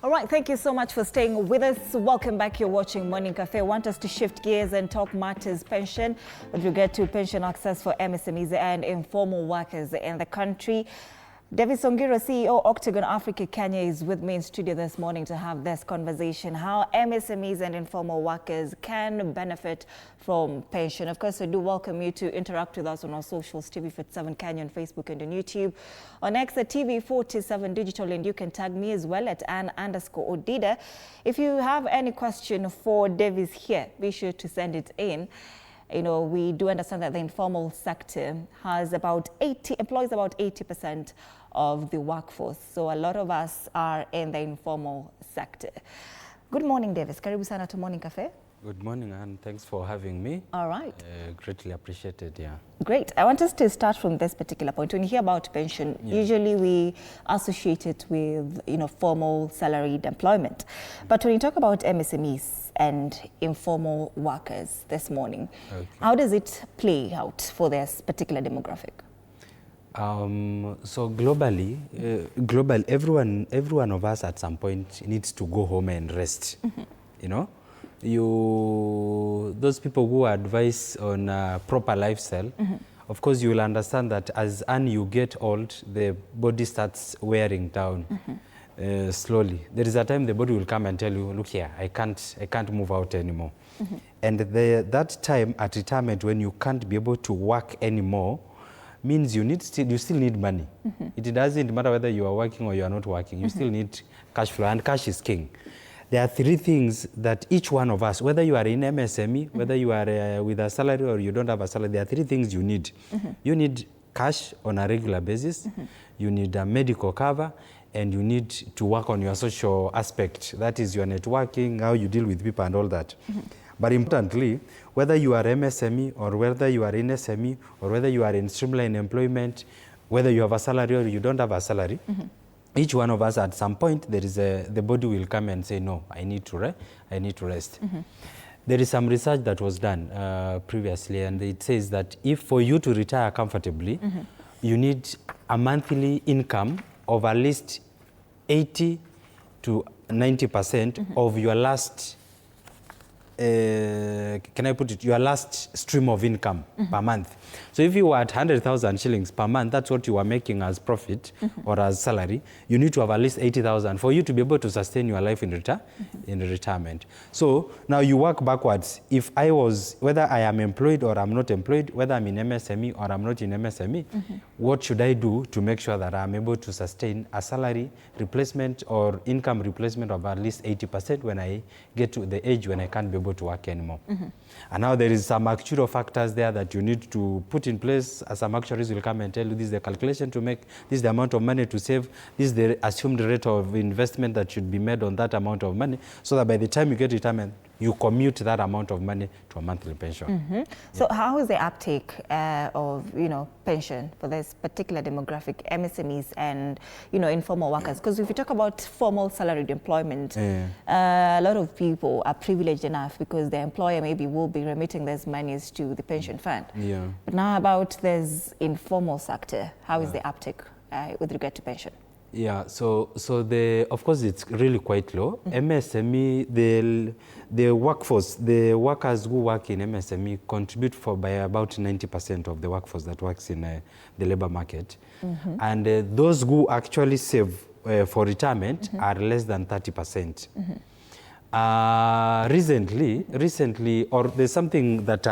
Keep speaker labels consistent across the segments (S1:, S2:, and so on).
S1: All right, thank you so much for staying with us. Welcome back. You're watching Morning Cafe. I want us to shift gears and talk matters pension with regard to pension access for MSMEs and informal workers in the country. David Songiro, CEO, Octagon Africa Kenya, is with me in studio this morning to have this conversation, how MSMEs and informal workers can benefit from pension. Of course, I do welcome you to interact with us on our socials, TV47 Kenya on Facebook and on YouTube. On X at TV47 Digital, and you can tag me as well at Ann_Odida. If you have any question for Davis here, be sure to send it in. You know, we do understand that the informal sector has employs about 80% of the workforce. So a lot of us are in the informal sector. Good morning, Davis. Karibu sana to Morning Cafe.
S2: Good morning, and thanks for having me. All right. Greatly appreciated, yeah.
S1: Great. I want us to start from this particular point. When you hear about pension, usually we associate it with, formal salaried employment. But when you talk about MSMEs and informal workers this morning, how does it play out for this particular demographic?
S2: So globally, every one of us at some point needs to go home and rest. Those people who advise on a proper lifestyle, of course you will understand that as you get old, the body starts wearing down slowly. There is a time the body will come and tell you, look here, I can't move out anymore. And that time at retirement, when you can't be able to work anymore, means you still need money. It doesn't matter whether you are working or you are not working, you still need cash flow, and cash is king. There are three things that each one of us, whether you are in MSME, whether you are with a salary or you don't have a salary, there are three things you need. You need cash on a regular basis, you need a medical cover, and you need to work on your social aspect. That is your networking, how you deal with people and all that. But importantly, whether you are MSME or whether you are in SME or whether you are in streamline employment, whether you have a salary or you don't have a salary, each one of us at some point, the body will come and say, no, I need to rest. There is some research that was done previously, and it says that if for you to retire comfortably, you need a monthly income of at least 80 to 90% of your last, your last stream of income per month. So if you were at 100,000 shillings per month, that's what you are making as profit or as salary, you need to have at least 80,000 for you to be able to sustain your life in retirement. So now you work backwards. If whether I am employed or I'm not employed, whether I'm in MSME or I'm not in MSME, what should I do to make sure that I'm able to sustain a salary replacement or income replacement of at least 80% when I get to the age when I can't be able to work anymore? And now there is some actuarial factors there that you need to put in place. Some actuaries will come and tell you this is the calculation to make, this is the amount of money to save, this is the assumed rate of investment that should be made on that amount of money, so that by the time you get retirement, you commute that amount of money to a monthly pension.
S1: So how is the uptake of pension for this particular demographic, MSMEs and informal workers? Because if you talk about formal salaried employment, a lot of people are privileged enough because their employer maybe will be remitting those monies to the pension fund. But now about this informal sector, how is the uptake with regard to pension?
S2: Yeah, so of course it's really quite low. MSME, the workforce, the workers who work in MSME contribute by about 90% of the workforce that works in the labor market. And those who actually save for retirement are less than 30%. Recently, or there's something that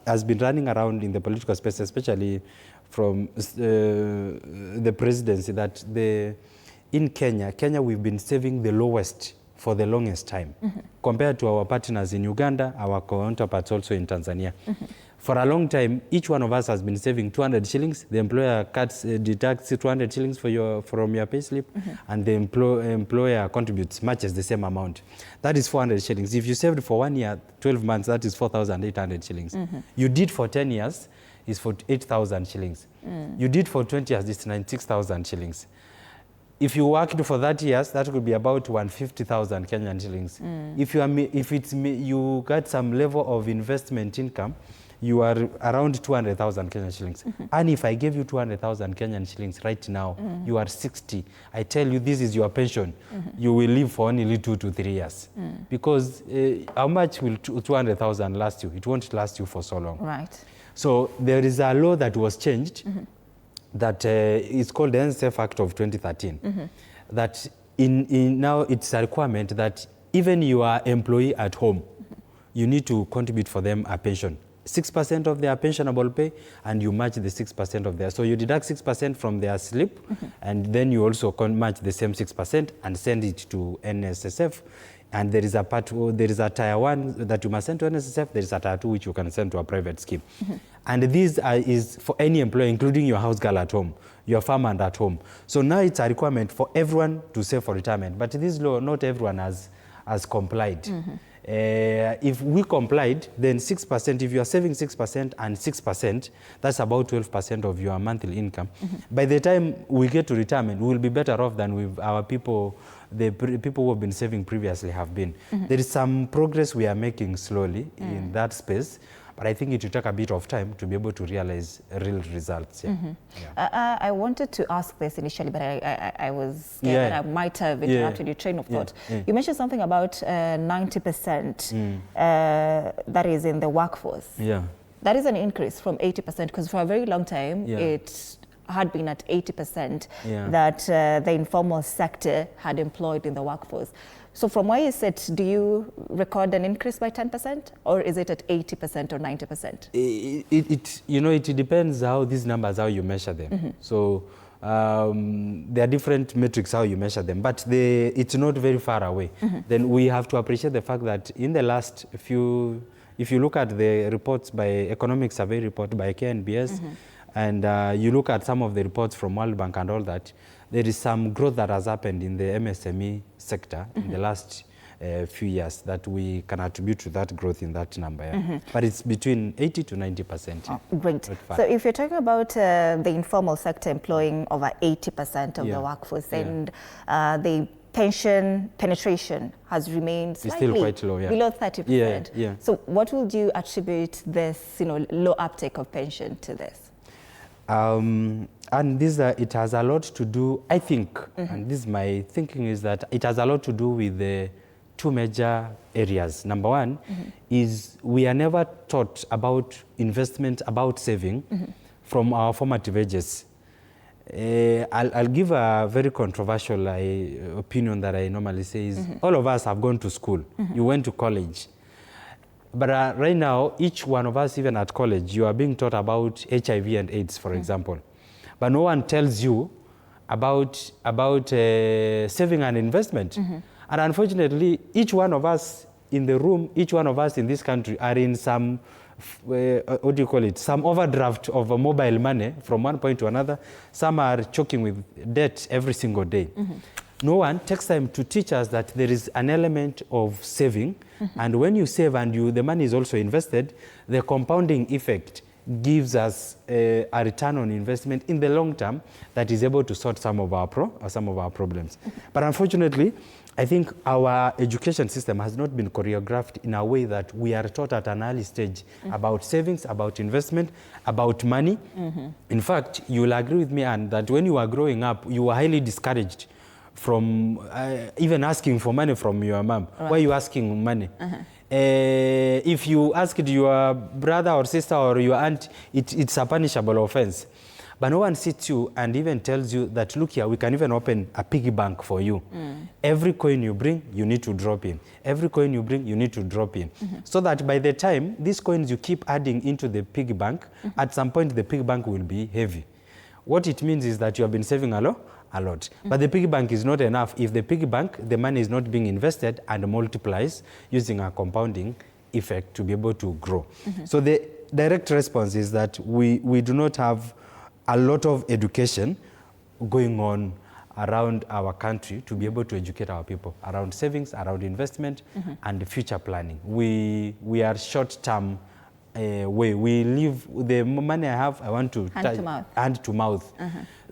S2: has been running around in the political space, especially from the presidency, that in Kenya, we've been saving the lowest for the longest time, compared to our partners in Uganda, our counterparts also in Tanzania. For a long time, each one of us has been saving 200 shillings. The employer deducts 200 shillings from your payslip, and the employer contributes much as the same amount. That is 400 shillings. If you saved for 1 year, 12 months, that is 4,800 shillings. You did for 10 years, is for 8,000 shillings. You did for 20 years, it's 96,000 shillings. If you worked for 30 years, that could be about 150,000 Kenyan shillings. If you got some level of investment income, you are around 200,000 Kenyan shillings. And if I gave you 200,000 Kenyan shillings right now, you are 60. I tell you, this is your pension. You will live for only 2 to 3 years. Because how much will 200,000 last you? It won't last you for so long.
S1: Right.
S2: So there is a law that was changed that is called the NSF Act of 2013. That in now it's a requirement that even your employee at home, you need to contribute for them a pension. 6% of their pensionable pay, and you match the 6% of their. So you deduct 6% from their slip, and then you also match the same 6% and send it to NSSF. And there is a there is a tier 1 that you must send to NSSF. There is a tier 2 which you can send to a private scheme. And this is for any employer, including your house girl at home, your farmer at home. So now it's a requirement for everyone to save for retirement. But this law, not everyone has complied. If we complied, then 6%, if you are saving 6% and 6%, that's about 12% of your monthly income. By the time we get to retirement, we will be better off than with our people, the people who have been saving previously have been. There is some progress we are making slowly in that space, but I think it will take a bit of time to be able to realize real results.
S1: I wanted to ask this initially, but I was scared that I might have interrupted your train of thought. You mentioned something about 90% that is in the workforce. That is an increase from 80%, because for a very long time it had been at 80% that the informal sector had employed in the workforce. So from where you sit, do you record an increase by 10%, or is it at 80% or 90%?
S2: It depends how these numbers, how you measure them. So there are different metrics how you measure them, but it's not very far away. Then we have to appreciate the fact that in the last few, if you look at the reports by Economic Survey report by KNBS, and you look at some of the reports from World Bank and all that, there is some growth that has happened in the MSME sector in the last few years that we can attribute to that growth in that number. But it's between 80 to 90%.
S1: Great. So if you're talking about the informal sector employing over 80% of the workforce, and the pension penetration has remained slightly
S2: still quite low,
S1: below 30%. So what would you attribute this low uptake of pension to this?
S2: And this, it has a lot to do, I think, and this is my thinking, is that it has a lot to do with the two major areas. Number one is we are never taught about investment, about saving from our formative ages. I'll give a very controversial opinion that I normally say is all of us have gone to school. You went to college. But right now, each one of us, even at college, you are being taught about HIV and AIDS, for example. But no one tells you about saving and investment. And unfortunately, each one of us in the room, each one of us in this country are in some, what do you call it, some overdraft of mobile money from one point to another. Some are choking with debt every single day. No one takes time to teach us that there is an element of saving. And when you save and the money is also invested, the compounding effect gives us a return on investment in the long term that is able to sort some of our problems. But unfortunately, I think our education system has not been choreographed in a way that we are taught at an early stage about savings, about investment, about money. In fact, you will agree with me, Anne, that when you were growing up, you were highly discouraged from even asking for money from your mom. Why are you asking money? If you asked your brother or sister or your aunt, it's a punishable offense. But no one sits you and even tells you that, look here, we can even open a piggy bank for you. Every coin you bring, you need to drop in. Every coin you bring, you need to drop in. So that by the time these coins you keep adding into the piggy bank, at some point the piggy bank will be heavy. What it means is that you have been saving a lot. But the piggy bank is not enough if the piggy bank, the money is not being invested and multiplies using a compounding effect to be able to grow. So the direct response is that we do not have a lot of education going on around our country to be able to educate our people around savings, around investment, and future planning. We are short-term way. We live, the money I have, I want to hand to mouth.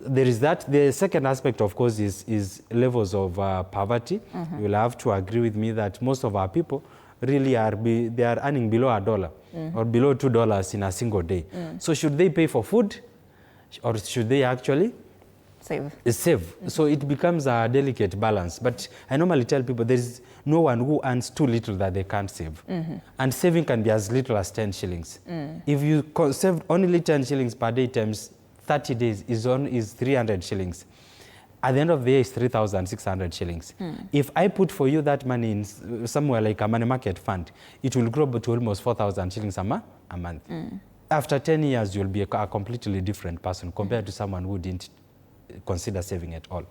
S2: There is that. The second aspect, of course, is levels of poverty. You will have to agree with me that most of our people really they are earning below $1 or below $2 in a single day. So should they pay for food, or should they actually save? So it becomes a delicate balance. But I normally tell people there is no one who earns too little that they can't save. And saving can be as little as 10 shillings. If you save only 10 shillings per day times 30 days is 300 shillings. At the end of the year, it's 3,600 shillings. If I put for you that money in somewhere like a money market fund, it will grow to almost 4,000 shillings a month. After 10 years, you'll be a completely different person compared to someone who didn't consider saving at all.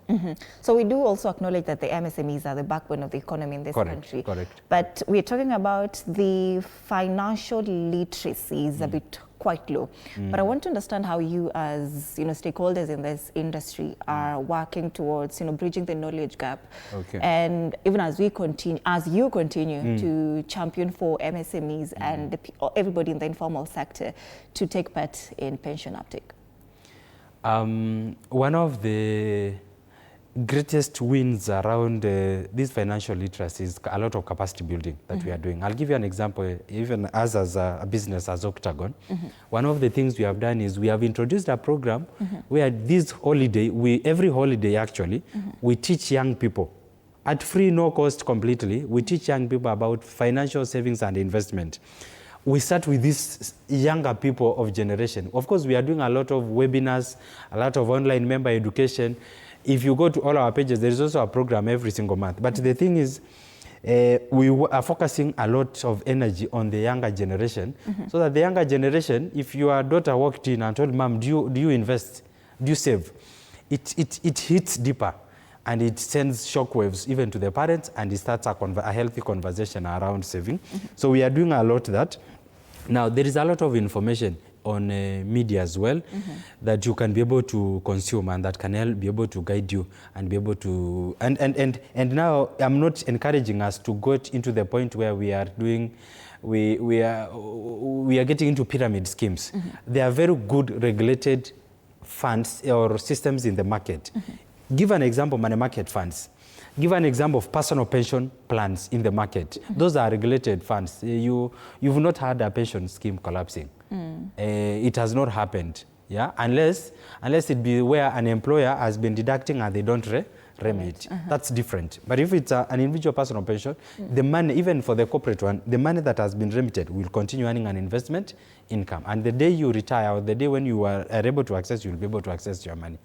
S1: So we do also acknowledge that the MSMEs are the backbone of the economy in this country.
S2: Correct.
S1: But we're talking about the financial literacy is a bit quite low. But I want to understand how you, as stakeholders in this industry, are working towards bridging the knowledge gap. And even as you continue to champion for MSMEs and everybody in the informal sector to take part in pension uptake.
S2: One of the greatest wins around this financial literacy is a lot of capacity building that we are doing. I'll give you an example. Even us as a business, as Octagon, one of the things we have done is we have introduced a program where this holiday, every holiday actually, we teach young people at free, no cost completely. We teach young people about financial savings and investment. We start with these younger people of generation. Of course, we are doing a lot of webinars, a lot of online member education. If you go to all our pages, there is also a program every single month. But the thing is, we are focusing a lot of energy on the younger generation, so that the younger generation, if your daughter walked in and told, Mom, do you invest? Do you save? It hits deeper. And it sends shockwaves even to the parents, and it starts a healthy conversation around saving. So we are doing a lot of that. Now, there is a lot of information on media as well that you can be able to consume, and that can be able to guide you and be able to... And now I'm not encouraging us to go into the point where we are doing... We are getting into pyramid schemes. There are very good regulated funds or systems in the market. Give an example, money market funds. Give an example of personal pension plans in the market. Those are regulated funds. You've not had a pension scheme collapsing. It has not happened, yeah, unless it be where an employer has been deducting and they don't remit. That's different. But if it's an individual personal pension, the money, even for the corporate one, the money that has been remitted will continue earning an investment income. And the day you retire, or the day when you are able to access, you'll be able to access your money.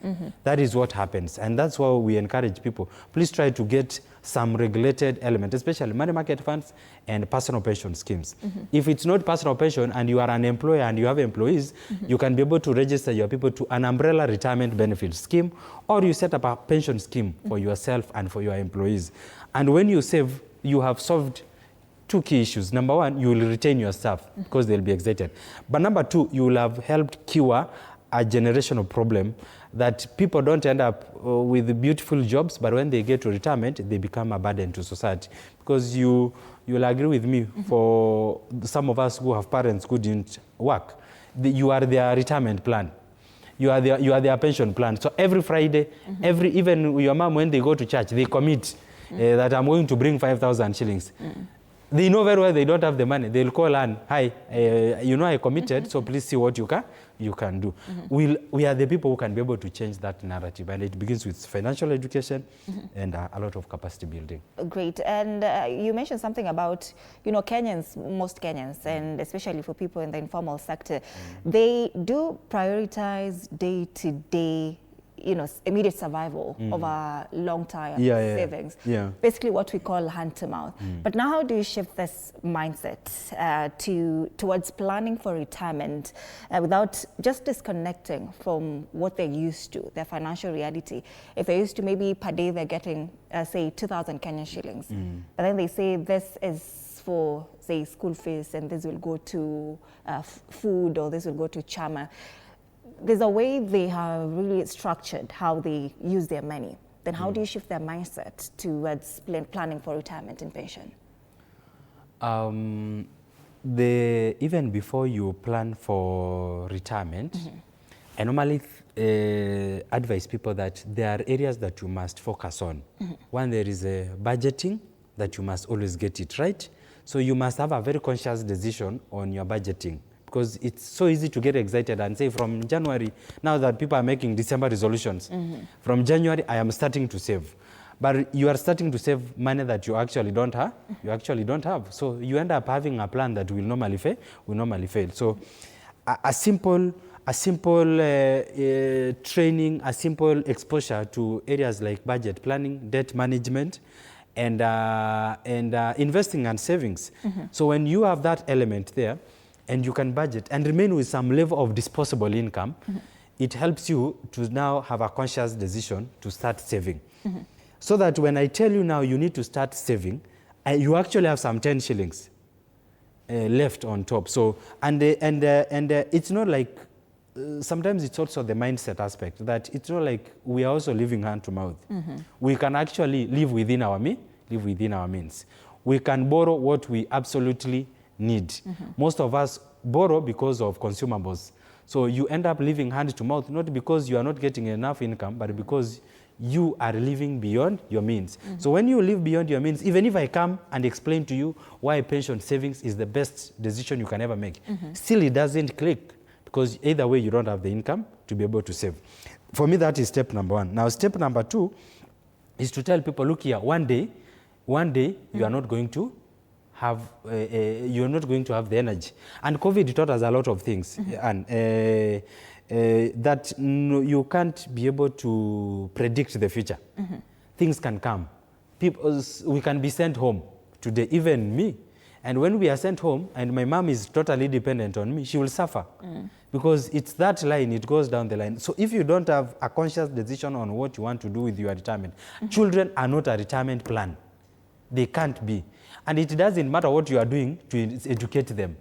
S2: That is what happens. And that's why we encourage people, please try to get some regulated element, especially money market funds and personal pension schemes. If it's not personal pension and you are an employer and you have employees, you can be able to register your people to an umbrella retirement benefit scheme, or you set up a pension scheme for yourself and for your employees. And when you save, you have solved two key issues. Number one, you will retain your staff because they'll be excited. But number two, you will have helped cure a generational problem that people don't end up with beautiful jobs, but when they get to retirement, they become a burden to society. Because you'll agree with me, for some of us who have parents who didn't work, you are their retirement plan. You are their pension plan. So every Friday, even your mom, when they go to church, they commit that I'm going to bring 5,000 shillings. They know very well they don't have the money. They'll call and, hi, I committed, so please see what you can do. We are the people who can be able to change that narrative, and it begins with financial education and a lot of capacity building.
S1: Great. And you mentioned something about, Kenyans, most Kenyans, and especially for people in the informal sector, they do prioritize day-to-day immediate survival over long-term savings. Basically what we call hand-to-mouth. But now how do you shift this mindset towards planning for retirement without just disconnecting from what they're used to, their financial reality? If they're used to maybe per day they're getting, say, 2,000 Kenyan shillings, but then they say this is for, say, school fees, and this will go to food, or this will go to chama. There's a way they have really structured how they use their money. Then how do you shift their mindset towards planning for retirement and pension?
S2: Even before you plan for retirement, I normally advise people that there are areas that you must focus on. One, there is a budgeting, that you must always get it right. So you must have a very conscious decision on your budgeting, because it's so easy to get excited and say from January, now that people are making December resolutions, from January I am starting to save. But you are starting to save money that you actually don't have. So you end up having a plan that will normally fail. So a simple training, a simple exposure to areas like budget planning, debt management, and investing and savings. So when you have that element there, and you can budget and remain with some level of disposable income, it helps you to now have a conscious decision to start saving. So that when I tell you now you need to start saving, you actually have some 10 shillings left on top. So, and it's not like, sometimes it's also the mindset aspect, that it's not like we are also living hand to mouth. We can actually live within our means. We can borrow what we absolutely need. Most of us borrow because of consumables. So you end up living hand to mouth, not because you are not getting enough income, but because you are living beyond your means. So when you live beyond your means, even if I come and explain to you why pension savings is the best decision you can ever make, still it doesn't click, because either way you don't have the income to be able to save. For me, that is step number one. Now, step number two is to tell people, look here, one day you are not going to have the energy. And COVID taught us a lot of things, and that you can't be able to predict the future. Things can come. We can be sent home today, even me. And when we are sent home and my mom is totally dependent on me, she will suffer. Because it's that line, it goes down the line. So if you don't have a conscious decision on what you want to do with your retirement, children are not a retirement plan. They can't be. And it doesn't matter what you are doing to educate them.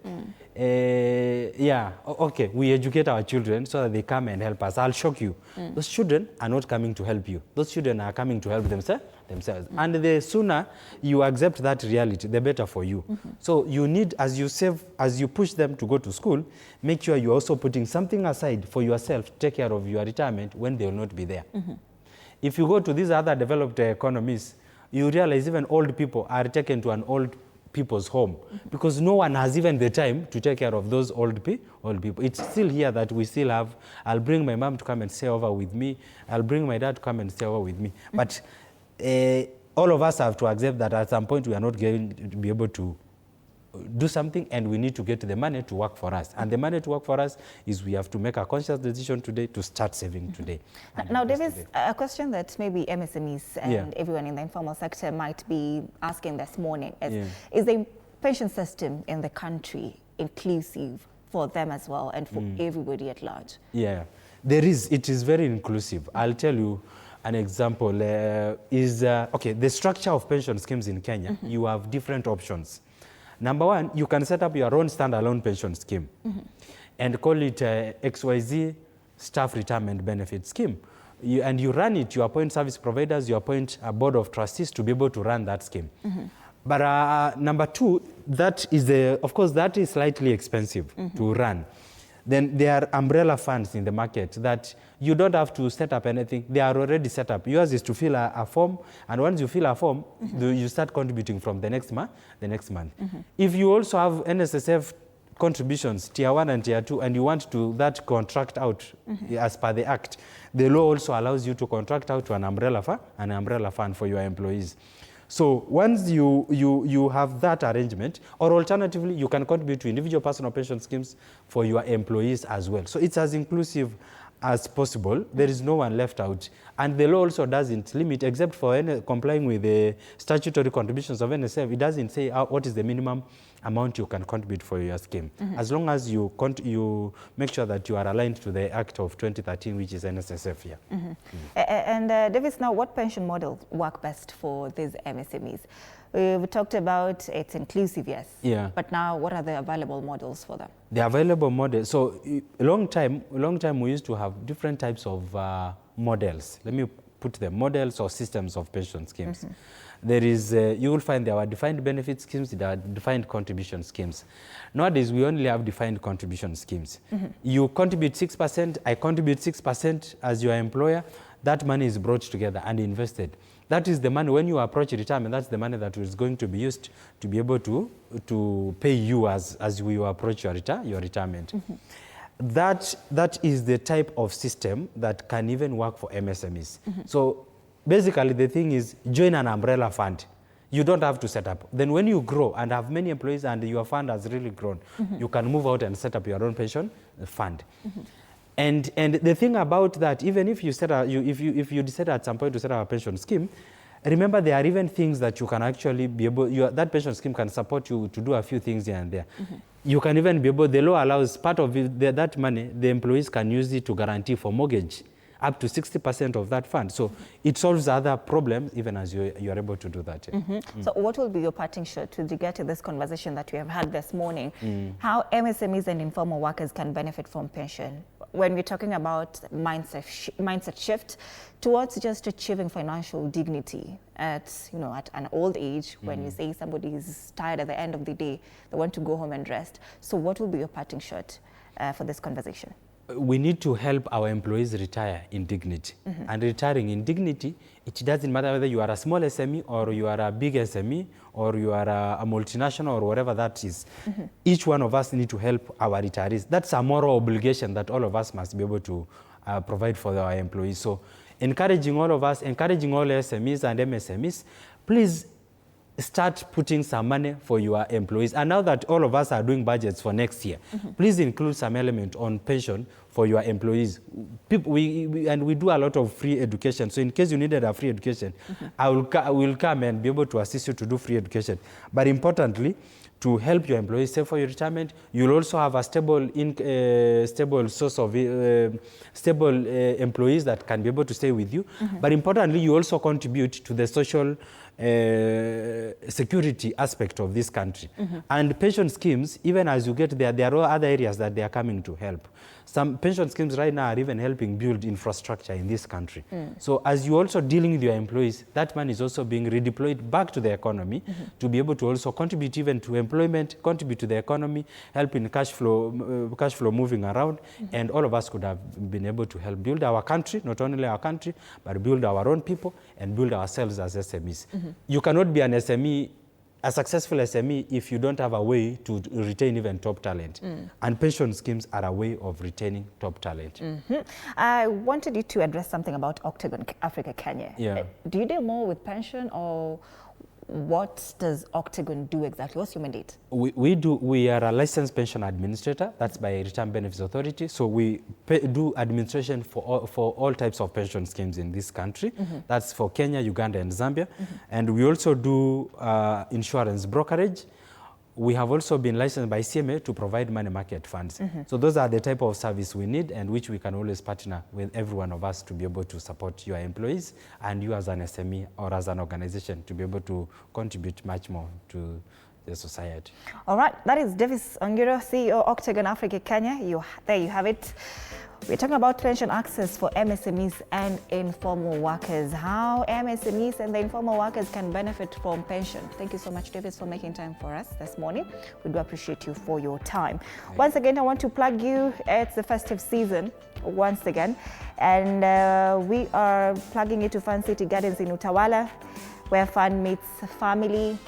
S2: Okay, we educate our children so that they come and help us. I'll shock you. Those children are not coming to help you. Those children are coming to help themselves. And the sooner you accept that reality, the better for you. So you need, as you save, as you push them to go to school, make sure you're also putting something aside for yourself to take care of your retirement when they will not be there. If you go to these other developed economies, you realize even old people are taken to an old people's home because no one has even the time to take care of those old people. It's still here that we still have, I'll bring my mom to come and stay over with me. I'll bring my dad to come and stay over with me. But all of us have to accept that at some point we are not going to be able to do something, and we need to get the money to work for us. And the money to work for us is we have to make a conscious decision today to start saving today.
S1: Now, there is a question that maybe MSMEs and everyone in the informal sector might be asking this morning. Is the pension system in the country inclusive for them as well and for everybody at large? Yeah,
S2: there is. It is very inclusive. I'll tell you an example. The structure of pension schemes in Kenya, you have different options. Number one, you can set up your own standalone pension scheme and call it XYZ Staff Retirement Benefit Scheme. And you run it, you appoint service providers, you appoint a board of trustees to be able to run that scheme. But number two, that is of course, that is slightly expensive to run. Then there are umbrella funds in the market that you don't have to set up anything. They are already set up. Yours is to fill a form, and once you fill a form, you start contributing from the next month. If you also have NSSF contributions, tier 1 and tier 2, and you want to that contract out as per the Act, the law also allows you to contract out to an umbrella fund for your employees. So once you have that arrangement, or alternatively, you can contribute to individual personal pension schemes for your employees as well. So it's as inclusive as possible. There is no one left out. And the law also doesn't limit, except for complying with the statutory contributions of NSF, it doesn't say what is the minimum amount you can contribute for your scheme. As long as you make sure that you are aligned to the Act of 2013, which is NSSF here.
S1: And Davis, now what pension models work best for these MSMEs? We talked about it's inclusive, yes. Yeah. But now, what are the available models for them?
S2: The available models. So, a long time we used to have different types of models. Let me put them models or systems of pension schemes. There is, you will find there are defined benefit schemes, there are defined contribution schemes. Nowadays, we only have defined contribution schemes. You contribute 6%, I contribute 6% as your employer. That money is brought together and invested. That is the money, when you approach retirement, that's the money that is going to be used to be able to pay you as you approach your retirement. That is the type of system that can even work for MSMEs. So basically the thing is, join an umbrella fund. You don't have to set up. Then when you grow and have many employees and your fund has really grown, you can move out and set up your own pension fund. And the thing about that, even if you if you decide at some point to set up a pension scheme, remember there are even things that you can actually be able, that pension scheme can support you to do a few things here and there. You can even be able, the law allows part of that money, the employees can use it to guarantee for mortgage, up to 60% of that fund. So it solves other problems even as you are able to do that.
S1: So what will be your parting shot with regard to this conversation that we have had this morning? How MSMEs and informal workers can benefit from pension? When we're talking about mindset shift towards just achieving financial dignity at an old age, when you say somebody is tired at the end of the day, they want to go home and rest. So what will be your parting shot for this conversation?
S2: We need to help our employees retire in dignity. And retiring in dignity, it doesn't matter whether you are a small SME or you are a big SME or you are a multinational or whatever that is. Each one of us need to help our retirees. That's a moral obligation that all of us must be able to provide for our employees. So encouraging all of us, encouraging all SMEs and MSMEs, please start putting some money for your employees. And now that all of us are doing budgets for next year, please include some element on pension for your employees. We do a lot of free education. So in case you needed a free education, I will come and be able to assist you to do free education. But importantly, to help your employees save for your retirement, you'll also have a stable source of stable employees that can be able to stay with you. But importantly, you also contribute to the social security aspect of this country. And pension schemes, even as you get there, there are other areas that they are coming to help. Some pension schemes right now are even helping build infrastructure in this country. So as you're also dealing with your employees, that money is also being redeployed back to the economy to be able to also contribute even to employment, contribute to the economy, help in cash flow moving around, and all of us could have been able to help build our country, not only our country, but build our own people and build ourselves as SMEs. You cannot be an SME, a successful SME, if you don't have a way to retain even top talent. And pension schemes are a way of retaining top talent.
S1: I wanted you to address something about Octagon Africa Kenya.
S2: Yeah.
S1: Do you deal more with pension, or what does Octagon do exactly? What's your mandate? We are a licensed pension administrator. That's by Retirement Benefits Authority. So we do administration for all types of pension schemes in this country. That's for Kenya, Uganda, and Zambia. And we also do insurance brokerage. We have also been licensed by CMA to provide money market funds. So those are the type of service we need, and which we can always partner with every one of us to be able to support your employees and you as an SME or as an organization to be able to contribute much more to the society. All right, that is Davis Ongiro, CEO Octagon Africa Kenya. There you have it. We're talking about pension access for MSMEs and informal workers, how MSMEs and the informal workers can benefit from pension. Thank you so much, Davis, for making time for us this morning. We do appreciate you for your time. Once again, I want to plug you. It's the festive season once again, and we are plugging you to Fun City Gardens in Utawala, where fun meets family,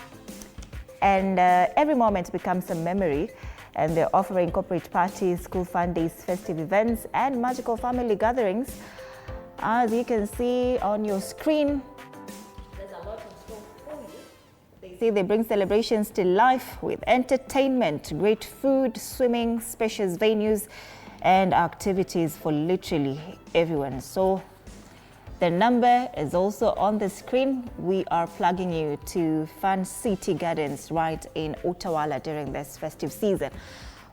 S1: and every moment becomes a memory. And they're offering corporate parties, school fun days, festive events, and magical family gatherings. As you can see on your screen, there's a lot of stuff for you. They say they bring celebrations to life with entertainment, great food, swimming, spacious venues, and activities for literally everyone. So the number is also on the screen. We are plugging you to Fun City Gardens right in Utawala during this festive season.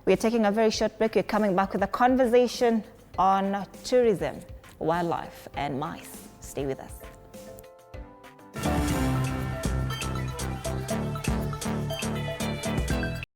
S1: We're taking a very short break. We're coming back with a conversation on tourism, wildlife, and mice. Stay with us.